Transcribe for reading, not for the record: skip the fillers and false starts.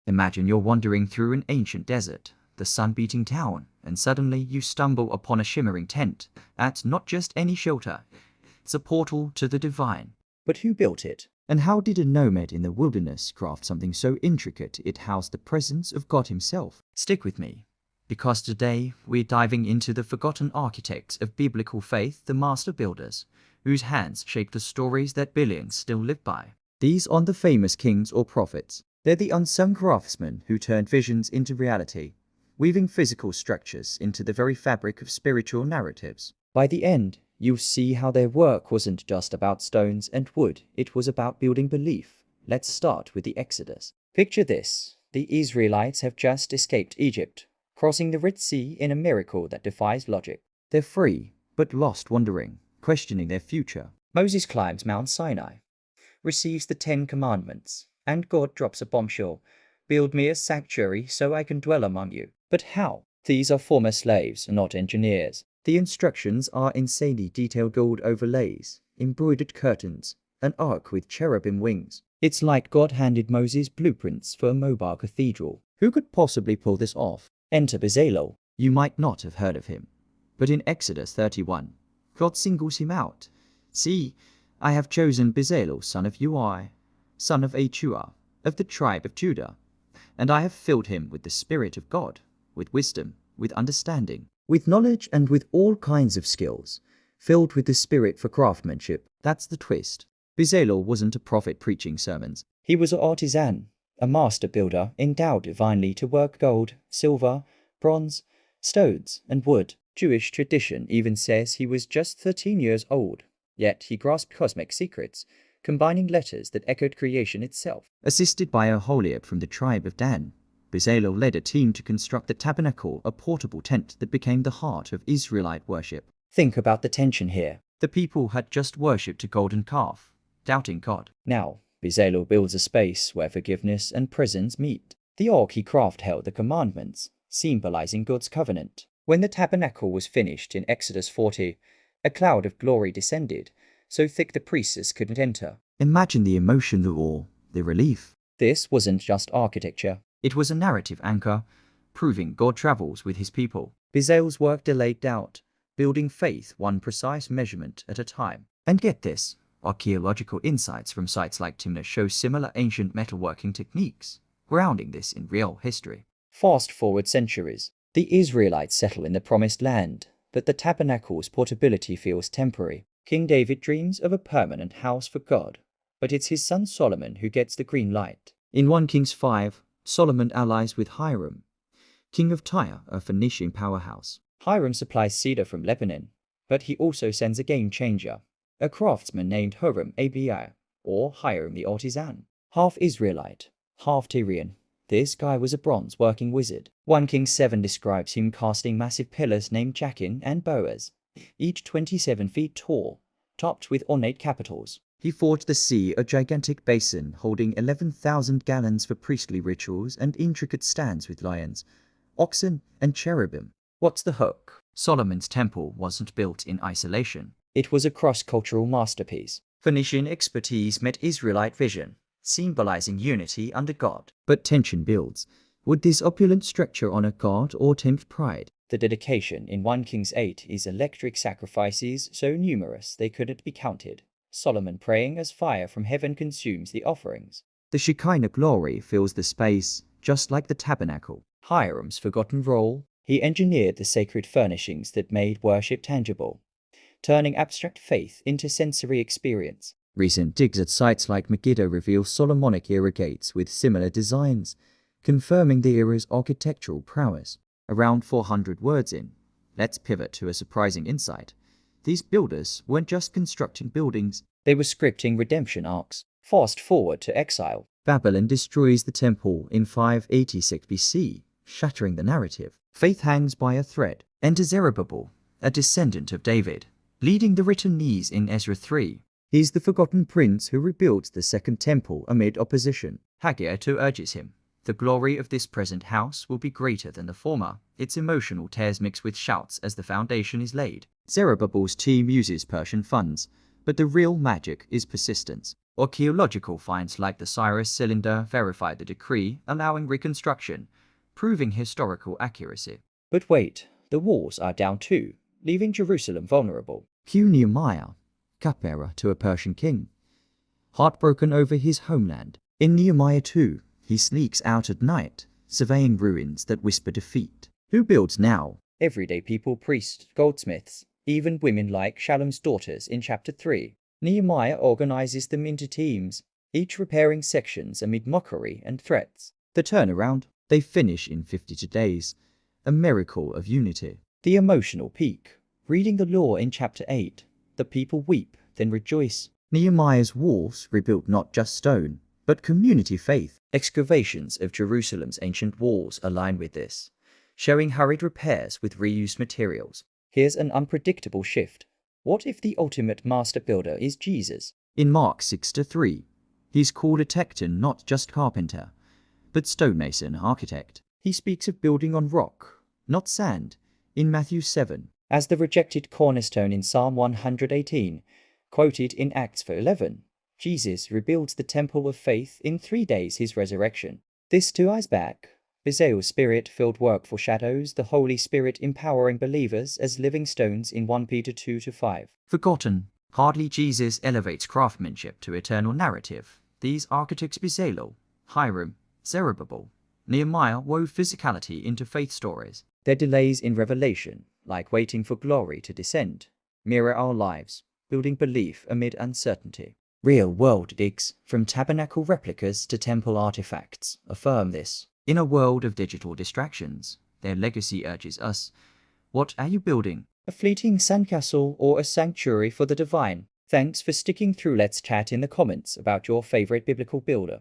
Imagine you're wandering through an ancient desert, the sun-beating town, and suddenly you stumble upon a shimmering tent. That's not just any shelter. It's a portal to the divine. But who built it? And how did a nomad in the wilderness craft something so intricate it housed the presence of God himself? Stick with me, because today we're diving into the forgotten architects of biblical faith, the master builders, whose hands shaped the stories that billions still live by. These aren't the famous kings or prophets. They're the unsung craftsmen who turned visions into reality, weaving physical structures into the very fabric of spiritual narratives. By the end, you'll see how their work wasn't just about stones and wood, it was about building belief. Let's start with the Exodus. Picture this: the Israelites have just escaped Egypt, crossing the Red Sea in a miracle that defies logic. They're free, but lost wandering, questioning their future. Moses climbs Mount Sinai, receives the 10 Commandments, and God drops a bombshell: build me a sanctuary so I can dwell among you. But how? These are former slaves, not engineers. The instructions are insanely detailed: gold overlays, embroidered curtains, an ark with cherubim wings. It's like God handed Moses blueprints for a mobile cathedral. Who could possibly pull this off? Enter Bezalel. You might not have heard of him, but in Exodus 31, God singles him out. See, I have chosen Bezalel, son of Uri, son of Achua, of the tribe of Judah, and I have filled him with the Spirit of God, with wisdom, with understanding, with knowledge, and with all kinds of skills, filled with the spirit for craftsmanship. That's the twist. Bezalel wasn't a prophet preaching sermons. He was an artisan, a master builder endowed divinely to work gold, silver, bronze, stones, and wood. Jewish tradition even says he was just 13 years old, yet he grasped cosmic secrets, combining letters that echoed creation itself. Assisted by a Holiab from the tribe of Dan, Bezalel led a team to construct the Tabernacle, a portable tent that became the heart of Israelite worship. Think about the tension here. The people had just worshipped a golden calf, doubting God. Now, Bezalel builds a space where forgiveness and presence meet. The ark he crafted held the commandments, symbolizing God's covenant. When the tabernacle was finished in Exodus 40, a cloud of glory descended, so thick the priests couldn't enter. Imagine the emotion, the awe, the relief. This wasn't just architecture. It was a narrative anchor, proving God travels with his people. Bezalel's work delayed doubt, building faith one precise measurement at a time. And get this, archaeological insights from sites like Timna show similar ancient metalworking techniques, grounding this in real history. Fast forward centuries. The Israelites settle in the Promised Land, but the tabernacle's portability feels temporary. King David dreams of a permanent house for God, but it's his son Solomon who gets the green light. In 1 Kings 5, Solomon allies with Hiram, king of Tyre, a Phoenician powerhouse. Hiram supplies cedar from Lebanon, but he also sends a game changer, a craftsman named Hiram or Hiram the Artisan. Half Israelite, half Tyrian, this guy was a bronze working wizard. 1 Kings 7 describes him casting massive pillars named Jachin and Boaz, each 27 feet tall, topped with ornate capitals. He forged the sea, a gigantic basin holding 11,000 gallons for priestly rituals, and intricate stands with lions, oxen, and cherubim. What's the hook? Solomon's temple wasn't built in isolation. It was a cross-cultural masterpiece. Phoenician expertise met Israelite vision, symbolizing unity under God. But tension builds. Would this opulent structure honor God or tempt pride? The dedication in 1 Kings 8 is electric, sacrifices so numerous they couldn't be counted. Solomon praying as fire from heaven consumes the offerings. The Shekinah glory fills the space, just like the tabernacle. Hiram's forgotten role: he engineered the sacred furnishings that made worship tangible, turning abstract faith into sensory experience. Recent digs at sites like Megiddo reveal Solomonic era gates with similar designs, confirming the era's architectural prowess. Around 400 words in, let's pivot to a surprising insight. These builders weren't just constructing buildings, they were scripting redemption arcs. Fast forward to exile. Babylon destroys the temple in 586 BC, shattering the narrative. Faith hangs by a thread. Enter Zerubbabel, a descendant of David, leading the written knees in Ezra 3. He's the forgotten prince who rebuilds the Second Temple amid opposition. Haggai urges him, the glory of this present house will be greater than the former. Its emotional tears mix with shouts as the foundation is laid. Zerubbabel's team uses Persian funds, but the real magic is persistence. Archaeological finds like the Cyrus Cylinder verify the decree, allowing reconstruction, proving historical accuracy. But wait, the walls are down too, leaving Jerusalem vulnerable. Cue Nehemiah, cupbearer to a Persian king, heartbroken over his homeland. In Nehemiah 2, he sneaks out at night, surveying ruins that whisper defeat. Who builds now? Everyday people, priests, goldsmiths, even women like Shallum's daughters in chapter 3. Nehemiah organizes them into teams, each repairing sections amid mockery and threats. The turnaround, they finish in 52 days, a miracle of unity. The emotional peak, reading the law in chapter 8, the people weep, then rejoice. Nehemiah's walls rebuilt not just stone, but community faith. Excavations of Jerusalem's ancient walls align with this, showing hurried repairs with reused materials. Here's an unpredictable shift. What if the ultimate master builder is Jesus? In Mark 6-3, he's called a tekton, not just carpenter, but stonemason architect. He speaks of building on rock, not sand, in Matthew 7, as the rejected cornerstone in Psalm 118, quoted in Acts 4:11. Jesus rebuilds the temple of faith in 3 days his resurrection. This 2 eyes back, Bezalel's spirit-filled work foreshadows the Holy Spirit empowering believers as living stones in 1 Peter 2-5. Forgotten, hardly Jesus elevates craftsmanship to eternal narrative. These architects Bezalel, Hiram, Zerubbabel, Nehemiah wove physicality into faith stories. Their delays in revelation, like waiting for glory to descend, mirror our lives, building belief amid uncertainty. Real-world digs, from tabernacle replicas to temple artifacts, affirm this. In a world of digital distractions, their legacy urges us. What are you building? A fleeting sandcastle or a sanctuary for the divine? Thanks for sticking through. Let's chat in the comments about your favorite biblical builder.